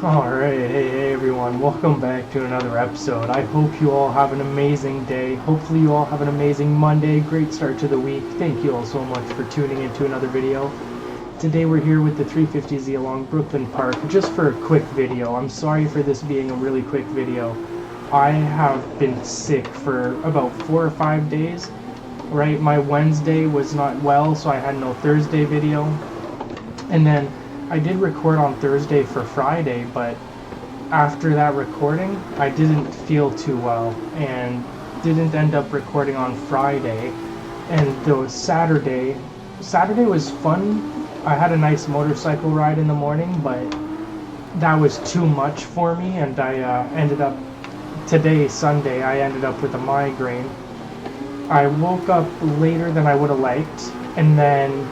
Alright, hey everyone, welcome back to another episode. I hope you all have an amazing day. Hopefully you all have an amazing Monday, great start to the week. Thank you all so much for tuning into another video. Today we're here with the 350Z along Brooklyn Park, just for a quick video. I'm sorry for this being a really quick video. I have been sick for about 4 or 5 days, right? My Wednesday was not well, so I had no Thursday video. And then I did record on Thursday for Friday, but after that recording, I didn't feel too well and didn't end up recording on Friday. And though Saturday was fun. I had a nice motorcycle ride in the morning, but that was too much for me, and I ended up, today, Sunday, I ended up with a migraine. I woke up later than I would have liked, and then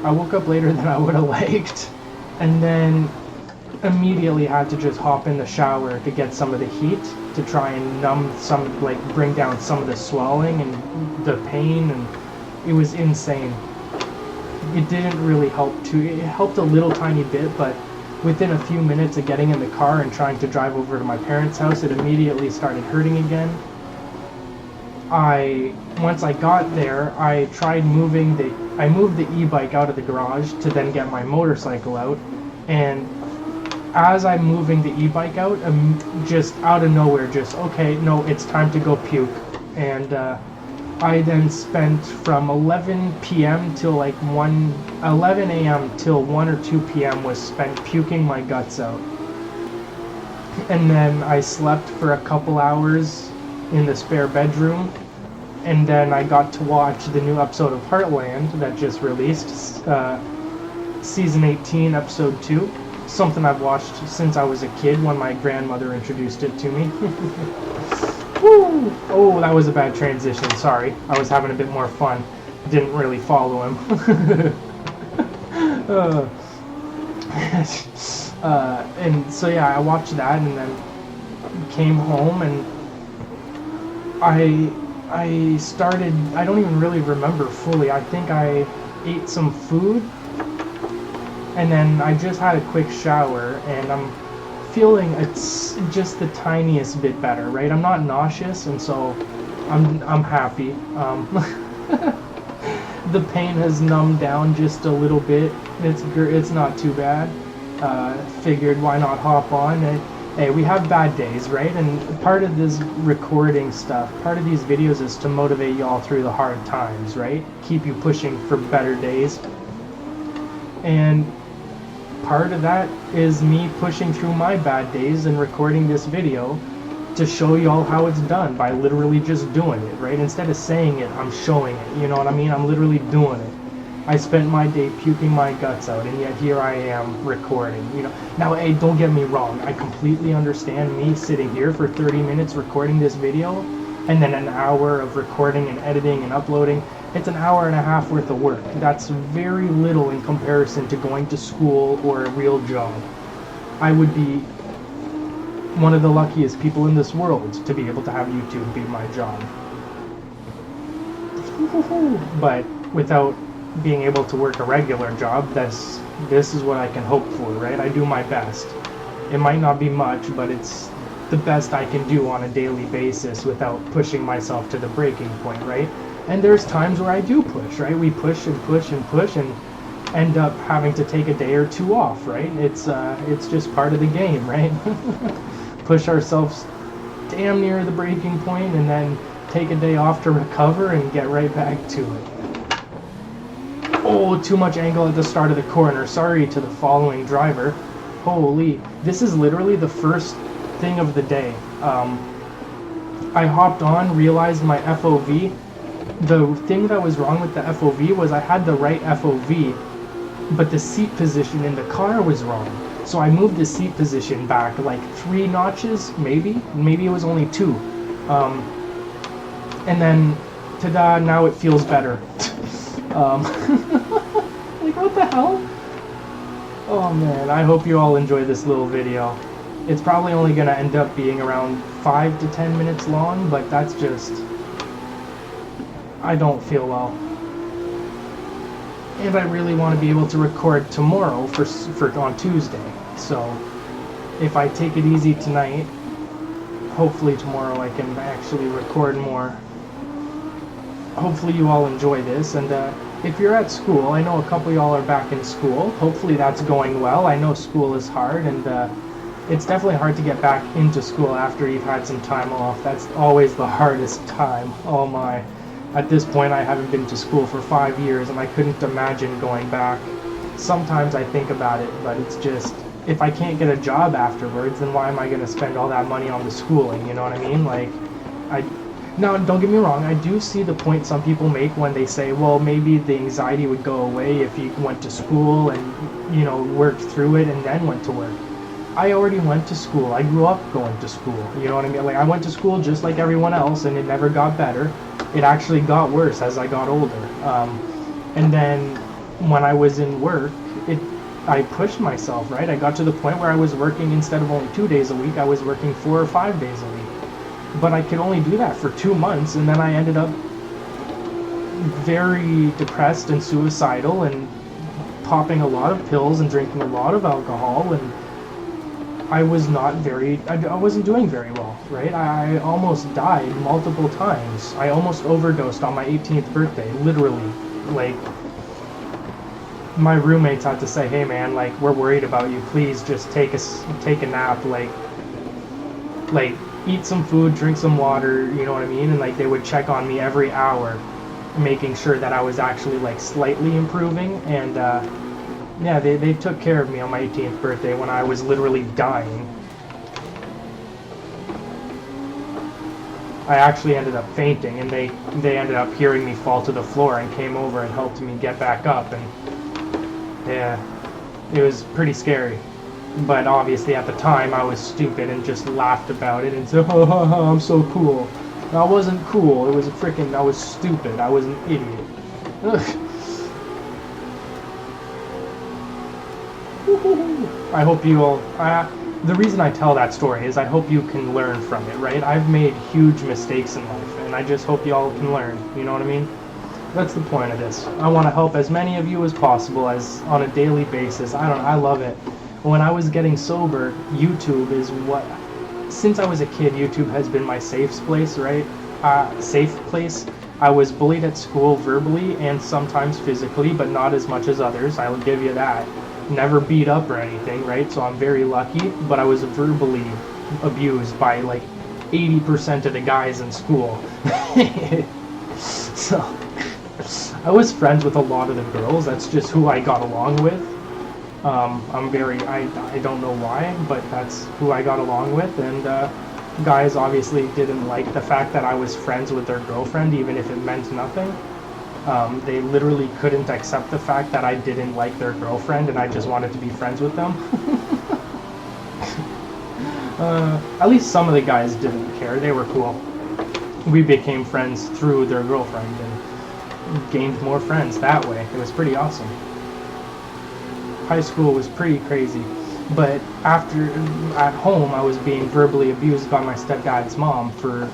I woke up later than I would have liked, and then immediately had to just hop in the shower to get some of the heat to try and numb some, like bring down some of the swelling and the pain, and it was insane. It didn't really help it helped a little tiny bit, but within a few minutes of getting in the car and trying to drive over to my parents' house, it immediately started hurting again. Once I got there, I moved the e-bike out of the garage to then get my motorcycle out, and as I'm moving the e-bike out, just out of nowhere, okay, no, it's time to go puke. And I then spent from 11 p.m. till like 11 a.m. till 1 or 2 p.m. was spent puking my guts out. And then I slept for a couple hours in the spare bedroom, and then I got to watch the new episode of Heartland that just released, season 18, episode 2, something I've watched since I was a kid when my grandmother introduced it to me. Woo! Oh, that was a bad transition, sorry. I was having a bit more fun. Didn't really follow him. And so yeah, I watched that and then came home, and I started, I don't even really remember fully. I think I ate some food, and then I just had a quick shower, and I'm feeling it's just the tiniest bit better, right? I'm not nauseous, and so I'm happy. The pain has numbed down just a little bit. It's not too bad. Figured why not hop on. Hey, we have bad days, right? And part of this recording stuff, part of these videos is to motivate you all through the hard times, right? Keep you pushing for better days. And part of that is me pushing through my bad days and recording this video to show you all how it's done by literally just doing it, right? Instead of saying it, I'm showing it, you know what I mean? I'm literally doing it. I spent my day puking my guts out, and yet here I am recording, you know. Now, hey, don't get me wrong. I completely understand me sitting here for 30 minutes recording this video, and then an hour of recording and editing and uploading. It's an hour and a half worth of work. That's very little in comparison to going to school or a real job. I would be one of the luckiest people in this world to be able to have YouTube be my job. But without being able to work a regular job, this is what I can hope for, right? I do my best. It might not be much, but it's the best I can do on a daily basis without pushing myself to the breaking point, right? And there's times where I do push, right? We push and push and push and end up having to take a day or two off, right? It's just part of the game, right? Push ourselves damn near the breaking point and then take a day off to recover and get right back to it. Oh, too much angle at the start of the corner. Sorry to the following driver. Holy, this is literally the first thing of the day. I hopped on, realized my FOV. The thing that was wrong with the FOV was I had the right FOV, but the seat position in the car was wrong. So I moved the seat position back like 3 notches, maybe it was only 2. And then, ta-da, now it feels better. Like, what the hell? Oh man, I hope you all enjoy this little video. It's probably only gonna end up being around 5 to 10 minutes long, but that's just, I don't feel well. and I really want to be able to record tomorrow for on Tuesday. So if I take it easy tonight, hopefully tomorrow I can actually record more. Hopefully you all enjoy this, and if you're at school, I know a couple of y'all are back in school. Hopefully that's going well. I know school is hard, and it's definitely hard to get back into school after you've had some time off. That's always the hardest time. Oh my. At this point, I haven't been to school for 5 years, and I couldn't imagine going back. Sometimes I think about it, but it's just, if I can't get a job afterwards, then why am I going to spend all that money on the schooling, you know what I mean? Like, now, don't get me wrong, I do see the point some people make when they say, well, maybe the anxiety would go away if you went to school and, you know, worked through it and then went to work. I already went to school. I grew up going to school, you know what I mean? Like, I went to school just like everyone else, and it never got better. It actually got worse as I got older. And then when I was in work, I pushed myself, right? I got to the point where I was working, instead of only 2 days a week, I was working 4 or 5 days a week. But I could only do that for 2 months, and then I ended up very depressed and suicidal and popping a lot of pills and drinking a lot of alcohol, and I wasn't doing very well, right? I almost died multiple times. I almost overdosed on my 18th birthday, literally. Like, my roommates had to say, hey man, like, we're worried about you, please just take a nap, like eat some food, drink some water, you know what I mean? And like, they would check on me every hour, making sure that I was actually like slightly improving. And yeah, they took care of me on my 18th birthday when I was literally dying. I actually ended up fainting, and they ended up hearing me fall to the floor and came over and helped me get back up. And yeah, it was pretty scary. But obviously at the time I was stupid and just laughed about it and said, ha ha ha, I'm so cool. And I wasn't cool, it was I was stupid, I was an idiot. Ugh. I hope you all, the reason I tell that story is I hope you can learn from it, right? I've made huge mistakes in life, and I just hope you all can learn, you know what I mean? That's the point of this. I want to help as many of you as possible, as on a daily basis. I love it. When I was getting sober, YouTube is what, since I was a kid, YouTube has been my safe place, right? Safe place. I was bullied at school verbally and sometimes physically, but not as much as others, I will give you that. Never beat up or anything, right? So I'm very lucky, but I was verbally abused by like 80% of the guys in school. So I was friends with a lot of the girls, that's just who I got along with. I don't know why, but that's who I got along with, and guys obviously didn't like the fact that I was friends with their girlfriend, even if it meant nothing. They literally couldn't accept the fact that I didn't like their girlfriend and I just wanted to be friends with them. At least some of the guys didn't care, they were cool. We became friends through their girlfriend and gained more friends that way. It was pretty awesome. High school was pretty crazy, but at home I was being verbally abused by my stepdad's mom for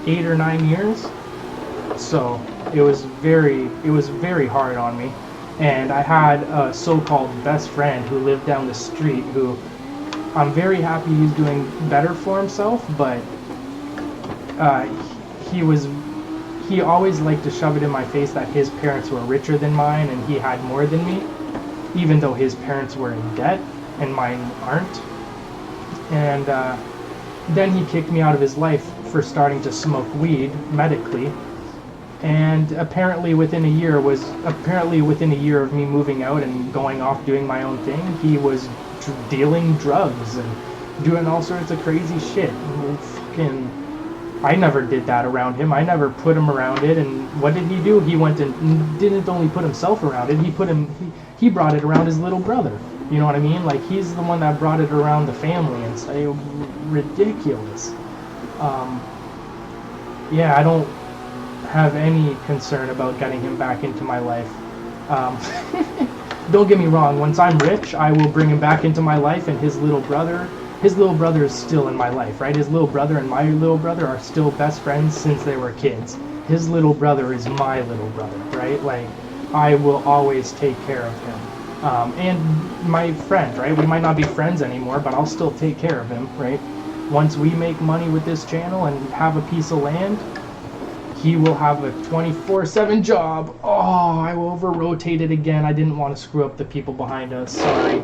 8 or 9 years. So it was very hard on me, and I had a so-called best friend who lived down the street who I'm very happy he's doing better for himself, but he always liked to shove it in my face that his parents were richer than mine and he had more than me, even though his parents were in debt and mine aren't. And then he kicked me out of his life for starting to smoke weed medically. And apparently within a year of me moving out and going off doing my own thing, he was dealing drugs and doing all sorts of crazy shit. I never did that around him. I never put him around it. And what did he do? He went and didn't only put himself around it. He brought it around his little brother. You know what I mean? Like, he's the one that brought it around the family and stuff. Ridiculous. Yeah, I don't have any concern about getting him back into my life. Don't get me wrong, once I'm rich, I will bring him back into my life, and his little brother is still in my life, right? His little brother and my little brother are still best friends since they were kids. His little brother is my little brother, right? Like, I will always take care of him. And my friend, right? We might not be friends anymore, but I'll still take care of him, right? Once we make money with this channel and have a piece of land, he will have a 24/7 job. Oh, I over-rotated again. I didn't want to screw up the people behind us. Sorry.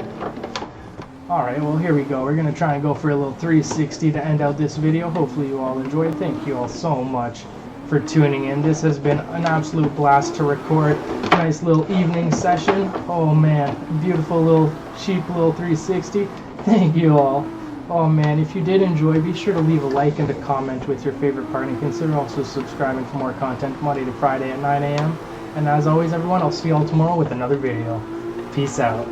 Alright, well here we go. We're going to try and go for a little 360 to end out this video. Hopefully you all enjoyed. Thank you all so much for tuning in. This has been an absolute blast to record. Nice little evening session. Oh man, beautiful little cheap little 360. Thank you all. Oh man, if you did enjoy, be sure to leave a like and a comment with your favorite part, and consider also subscribing for more content Monday to Friday at 9 a.m. And as always everyone, I'll see you all tomorrow with another video. Peace out.